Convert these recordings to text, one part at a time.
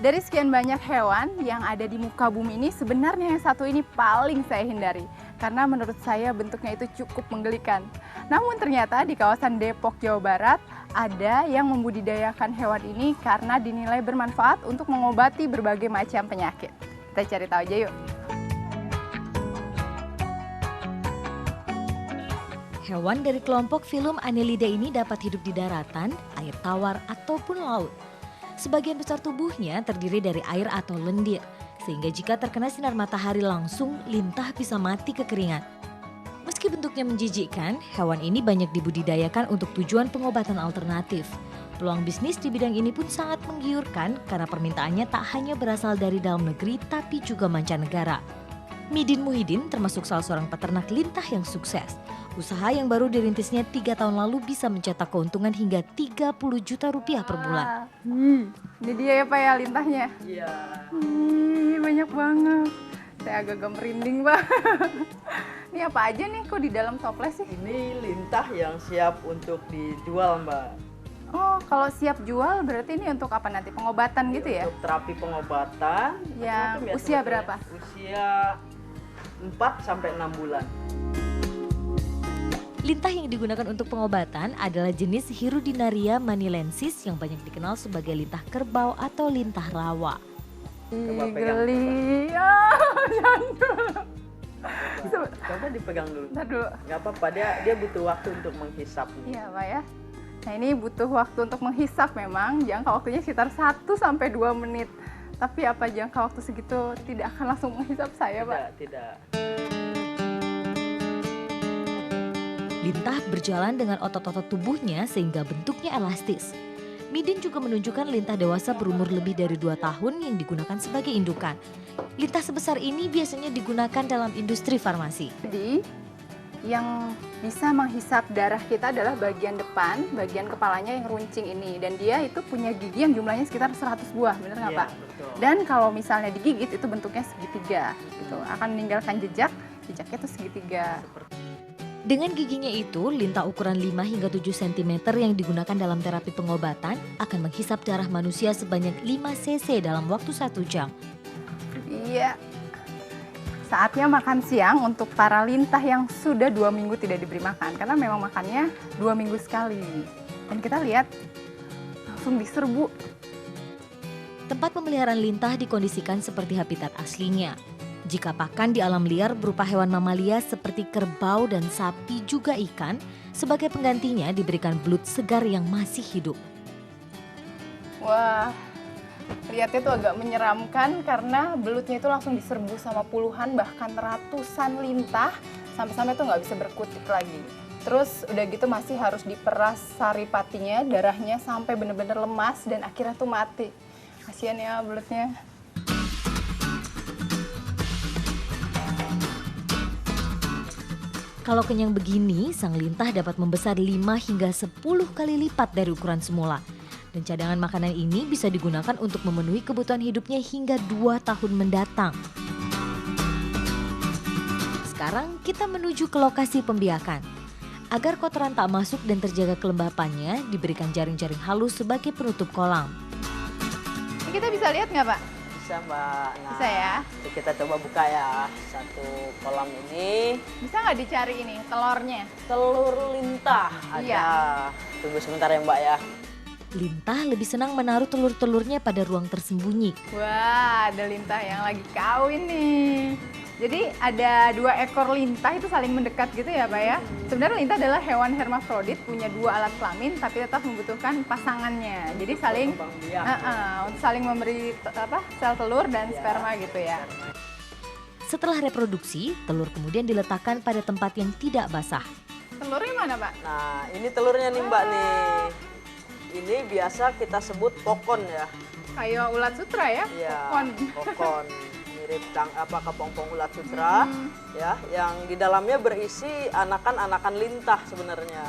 Dari sekian banyak hewan yang ada di muka bumi ini, sebenarnya yang satu ini paling saya hindari. Karena menurut saya bentuknya itu cukup menggelikan. Namun ternyata di kawasan Depok, Jawa Barat, ada yang membudidayakan hewan ini karena dinilai bermanfaat untuk mengobati berbagai macam penyakit. Kita cari tahu aja yuk. Hewan dari kelompok filum Annelida ini dapat hidup di daratan, air tawar, ataupun laut. Sebagian besar tubuhnya terdiri dari air atau lendir, sehingga jika terkena sinar matahari langsung, lintah bisa mati kekeringan. Meski bentuknya menjijikkan, hewan ini banyak dibudidayakan untuk tujuan pengobatan alternatif. Peluang bisnis di bidang ini pun sangat menggiurkan karena permintaannya tak hanya berasal dari dalam negeri tapi juga mancanegara. Midin Muhyiddin termasuk salah seorang peternak lintah yang sukses. Usaha yang baru dirintisnya 3 tahun lalu bisa mencetak keuntungan hingga 30 juta rupiah per bulan. Ini dia ya Pak ya lintahnya? Iya. Banyak banget. Saya agak merinding Pak. Ini apa aja nih kok di dalam toples sih? Ini lintah yang siap untuk dijual, Mbak. Oh, kalau siap jual berarti ini untuk apa nanti? Pengobatan gitu ya? Untuk terapi pengobatan. Yang macam-macam ya usia sebetulnya. berapa? Usia 4 sampai 6 bulan. Lintah yang digunakan untuk pengobatan adalah jenis Hirudinaria manilensis yang banyak dikenal sebagai lintah kerbau atau lintah rawa. Coba pegang. Geli. Coba dipegang dulu. Bentar dulu. Nggak apa-apa, dia butuh waktu untuk menghisap. Iya Pak ya. Nah ini butuh waktu untuk menghisap memang. Jangka waktunya sekitar 1 sampai 2 menit. Tapi apa jangka waktu segitu tidak akan langsung menghisap saya Pak? Tidak. Lintah berjalan dengan otot-otot tubuhnya sehingga bentuknya elastis. Midin juga menunjukkan lintah dewasa berumur lebih dari 2 tahun yang digunakan sebagai indukan. Lintah sebesar ini biasanya digunakan dalam industri farmasi. Jadi yang bisa menghisap darah kita adalah bagian depan, bagian kepalanya yang runcing ini. Dan dia itu punya gigi yang jumlahnya sekitar 100 buah, benar nggak Iya, Pak? betul. Dan kalau misalnya digigit itu bentuknya segitiga, gitu. Akan meninggalkan jejaknya itu segitiga. Dengan giginya itu, lintah ukuran 5 hingga 7 cm yang digunakan dalam terapi pengobatan akan menghisap darah manusia sebanyak 5 cc dalam waktu 1 jam. Iya. Saatnya makan siang untuk para lintah yang sudah 2 minggu tidak diberi makan. Karena memang makannya 2 minggu sekali. Dan kita lihat langsung diserbu. Tempat pemeliharaan lintah dikondisikan seperti habitat aslinya. Jika pakan di alam liar berupa hewan mamalia seperti kerbau dan sapi juga ikan, sebagai penggantinya diberikan belut segar yang masih hidup. Wah, lihatnya tuh agak menyeramkan karena belutnya itu langsung diserbu sama puluhan bahkan ratusan lintah. Sampai-sampai tuh nggak bisa berkutik lagi. Terus udah gitu masih harus diperas saripatinya, darahnya sampai bener-bener lemas dan akhirnya tuh mati. Kasian ya belutnya. Kalau kenyang begini, sang lintah dapat membesar 5 hingga 10 kali lipat dari ukuran semula. Dan cadangan makanan ini bisa digunakan untuk memenuhi kebutuhan hidupnya hingga 2 tahun mendatang. Sekarang kita menuju ke lokasi pembiakan. Agar kotoran tak masuk dan terjaga kelembapannya, diberikan jaring-jaring halus sebagai penutup kolam. Ini kita bisa lihat nggak Pak? Bisa, Mbak. Nah, Bisa ya? kita coba buka ya. Satu kolam ini. Bisa nggak dicari ini telurnya? Telur lintah ada. Iya. Tunggu sebentar ya, Mbak ya. Lintah lebih senang menaruh telur-telurnya pada ruang tersembunyi. Wah, ada lintah yang lagi kawin nih. Jadi ada 2 ekor lintah itu saling mendekat gitu ya Pak ya. Sebenarnya lintah adalah hewan hermafrodit, punya 2 alat kelamin tapi tetap membutuhkan pasangannya. Jadi saling Kembang biak. untuk saling memberi sel telur dan Iya. sperma gitu ya. Setelah reproduksi, telur kemudian diletakkan pada tempat yang tidak basah. Telurnya mana Pak? Nah, ini telurnya nih, Mbak nih. Ini biasa kita sebut kokon ya. Kayak ulat sutra ya? Iya, Kokon. kokon. Mirip kepompong ulat sutra ya, yang di dalamnya berisi anakan-anakan lintah sebenarnya.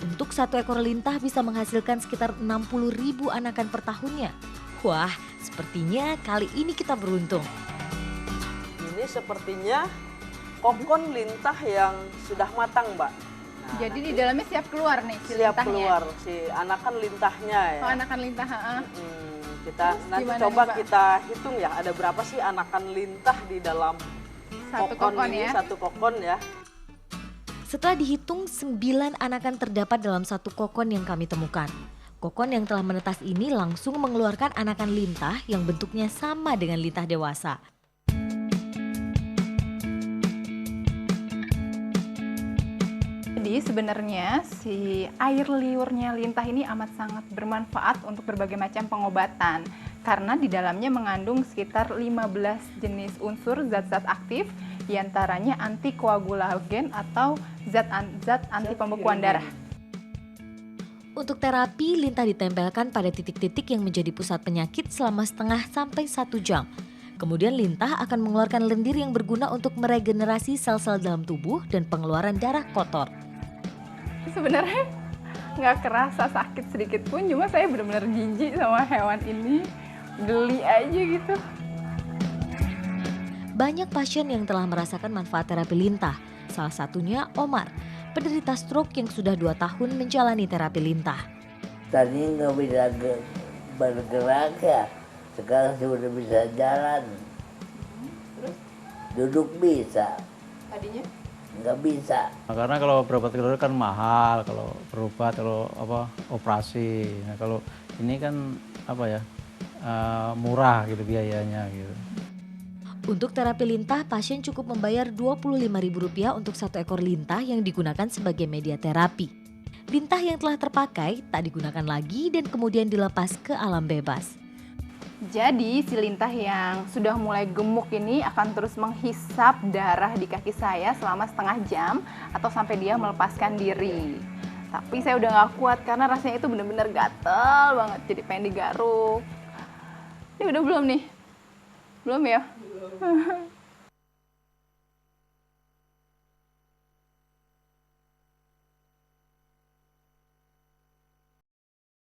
Untuk 1 ekor lintah bisa menghasilkan sekitar 60.000 anakan per tahunnya. Wah, sepertinya kali ini kita beruntung. Ini sepertinya kokon lintah yang sudah matang, Mbak. Nah, Jadi di dalamnya siap keluar nih si siap lintahnya. keluar si anakan lintahnya ya. Oh, anakan lintah. Hmm. Kita nanti gimana coba nih, Pak? kita hitung ya, ada berapa sih anakan lintah di dalam Satu kokon kokon ini, ya. satu kokon ya. Setelah dihitung, 9 anakan terdapat dalam satu kokon yang kami temukan. Kokon yang telah menetas ini langsung mengeluarkan anakan lintah yang bentuknya sama dengan lintah dewasa. Jadi sebenarnya si air liurnya lintah ini amat sangat bermanfaat untuk berbagai macam pengobatan karena di dalamnya mengandung sekitar 15 jenis unsur zat-zat aktif, diantaranya antikoagulagen atau zat anti pembekuan darah. Untuk terapi, lintah ditempelkan pada titik-titik yang menjadi pusat penyakit selama setengah sampai 1 jam. Kemudian lintah akan mengeluarkan lendir yang berguna untuk meregenerasi sel-sel dalam tubuh dan pengeluaran darah kotor. Sebenarnya nggak kerasa sakit sedikit pun, cuma saya benar-benar jijik sama hewan ini, geli aja gitu. Banyak pasien yang telah merasakan manfaat terapi lintah. Salah satunya Omar, penderita stroke yang sudah 2 tahun menjalani terapi lintah. Tadi nggak bisa bergerak ya, sekarang sudah bisa jalan. Duduk bisa, Tadinya? nggak bisa. Karena kalau berobat kelur kan mahal, kalau berobat operasi. Nah, kalau ini kan murah gitu biayanya gitu. Untuk terapi lintah, pasien cukup membayar Rp25.000 untuk 1 ekor lintah yang digunakan sebagai media terapi. Lintah yang telah terpakai tak digunakan lagi dan kemudian dilepas ke alam bebas. Jadi si lintah yang sudah mulai gemuk ini akan terus menghisap darah di kaki saya selama setengah jam atau sampai dia melepaskan diri. Tapi saya udah gak kuat karena rasanya itu benar-benar gatel banget, jadi pengen digaruk. Ini udah belum nih? Belum ya? Belum.